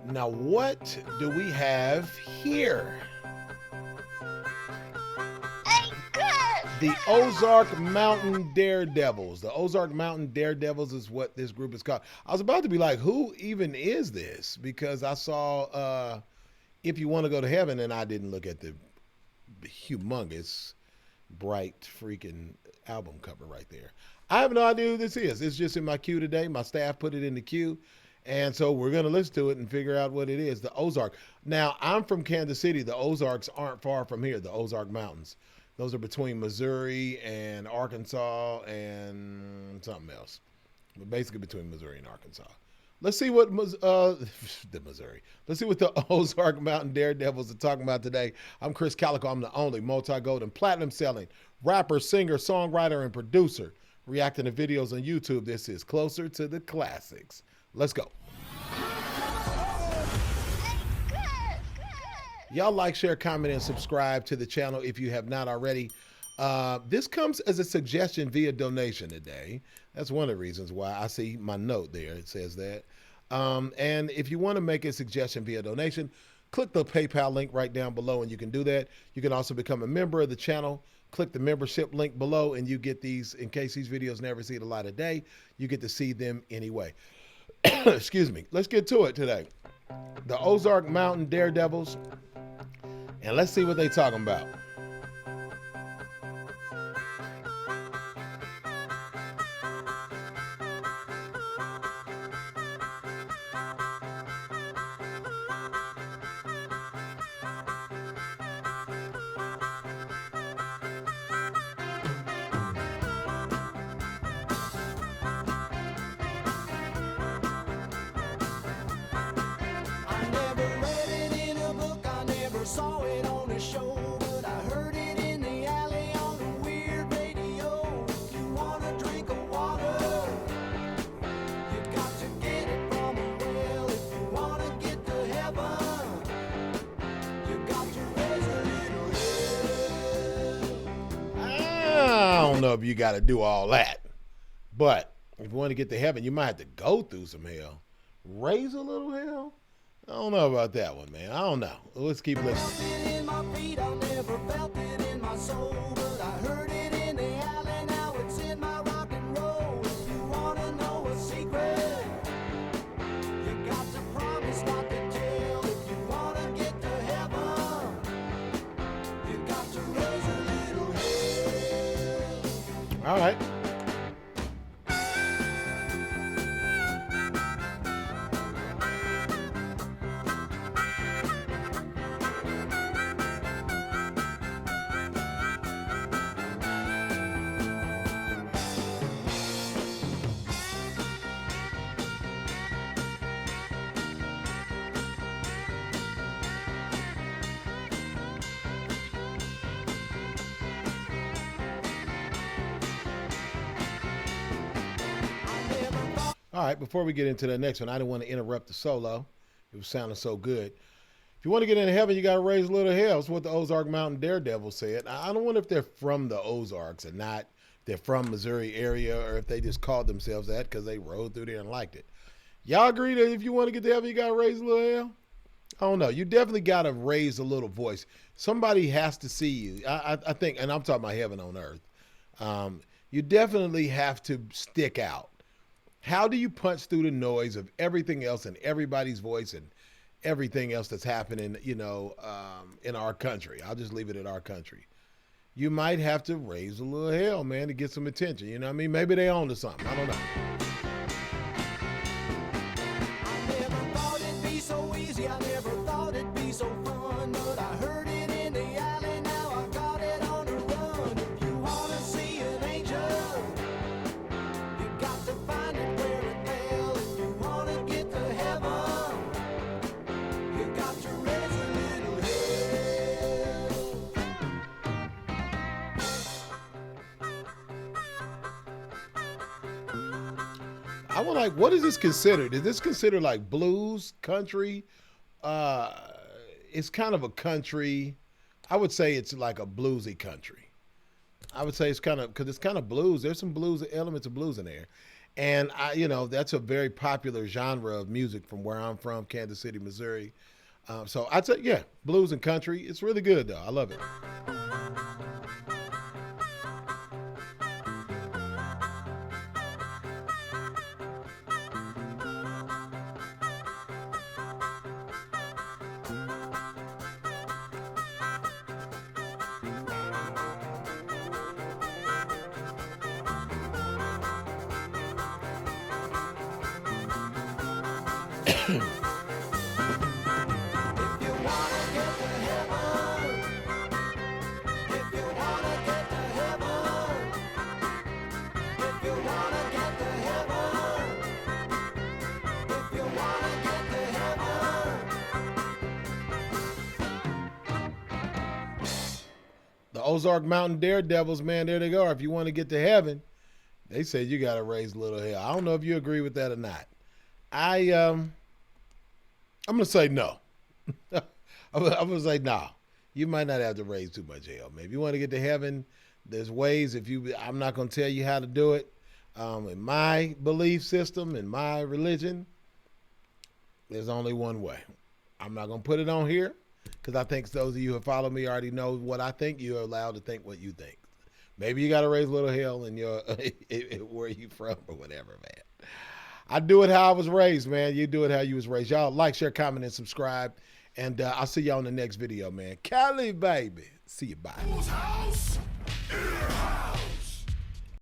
Now, what do we have here? The Ozark Mountain Daredevils. The Ozark Mountain Daredevils is what this group is called. I was about to be like, who even is this? Because I saw If You Want to Go to Heaven, and I didn't look at the humongous, bright, freaking album cover right there. I have no idea who this is. It's just in my queue today. My staff put it in the queue. And so we're going to listen to it and figure out what it is. The Ozark. Now, I'm from Kansas City. The Ozarks aren't far from here, the Ozark Mountains. Those are between Missouri and Arkansas and something else. But basically between Missouri and Arkansas. Let's see what the Missouri. Let's see what the Ozark Mountain Daredevils are talking about today. I'm Krizz Kaliko. I'm the only multi-gold and platinum selling rapper, singer, songwriter, and producer. Reacting to videos on YouTube. This is Closer to the Classics. Let's go. Y'all like, share, comment, and subscribe to the channel if you have not already. This comes as a suggestion via donation today. That's one of the reasons why I see my note there. It says that. And if you want to make a suggestion via donation, click the PayPal link right down below and you can do that. You can also become a member of the channel. Click the membership link below and you get these, in case these videos never see the light of day, you get to see them anyway. Excuse me. Let's get to it today. The Ozark Mountain Daredevils. And let's see what they talking about. Saw it on a show, but I heard it in the alley on a weird radio. If you wanna drink of water, you got to get it from a well. If you wanna get to heaven, you got to raise a little hell. I don't know if you got to do all that, but if you want to get to heaven, you might have to go through some hell. Raise a little hell? I don't know about that one, man. I don't know. Let's keep listening. In my feet, I never felt it in my soul, but I heard it in the alley. Now it's in my rock and roll. If you wanna know a secret, you got to promise not to tell. If you wanna get to heaven, you got to raise a little hell. All right. All right, before we get into the next one, I didn't want to interrupt the solo. It was sounding so good. If you want to get into heaven, you got to raise a little hell. That's what the Ozark Mountain Daredevil said. I don't wonder if they're from the Ozarks or not. If they're from Missouri area or if they just called themselves that because they rode through there and liked it. Y'all agree that if you want to get to heaven, you got to raise a little hell? I don't know. You definitely got to raise a little voice. Somebody has to see you. I think, and I'm talking about heaven on earth. You definitely have to stick out. How do you punch through the noise of everything else and everybody's voice and everything else that's happening, in our country? I'll just leave it at our country. You might have to raise a little hell, man, to get some attention. You know what I mean? Maybe they own to something. I don't know. I never thought it'd be so easy. I never thought it'd be so fun. But I heard it in the alley. Now I got it on the run. If you wanna see an angel, you got to find it where it fell. If you wanna get to heaven, you got to raise a little I was like, what is this considered? Is this considered like blues, country? It's kind of a country. I would say it's like a bluesy country. I would say it's kind of, because it's kind of blues. There's some blues, elements of blues in there. And you know, that's a very popular genre of music from where I'm from, Kansas City, Missouri. So I'd say, yeah, blues and country. It's really good though. I love it. If you wanna get to heaven, if you wanna get to heaven, if you wanna get to heaven, if you wanna get to heaven. The Ozark Mountain Daredevils, man, there they go. If you want to get to heaven, they said you got to raise a little hell. I don't know if you agree with that or not. I'm gonna say no. I'm gonna say no. You might not have to raise too much hell, man. If you want to get to heaven, there's ways. I'm not gonna tell you how to do it. In my belief system, in my religion, there's only one way. I'm not gonna put it on here because I think those of you who follow me already know what I think. You're allowed to think what you think. Maybe you got to raise a little hell in your where you from or whatever, man. I do it how I was raised, man. You do it how you was raised. Y'all like, share, comment, and subscribe. And I'll see y'all in the next video, man. Cali, baby. See you. Bye.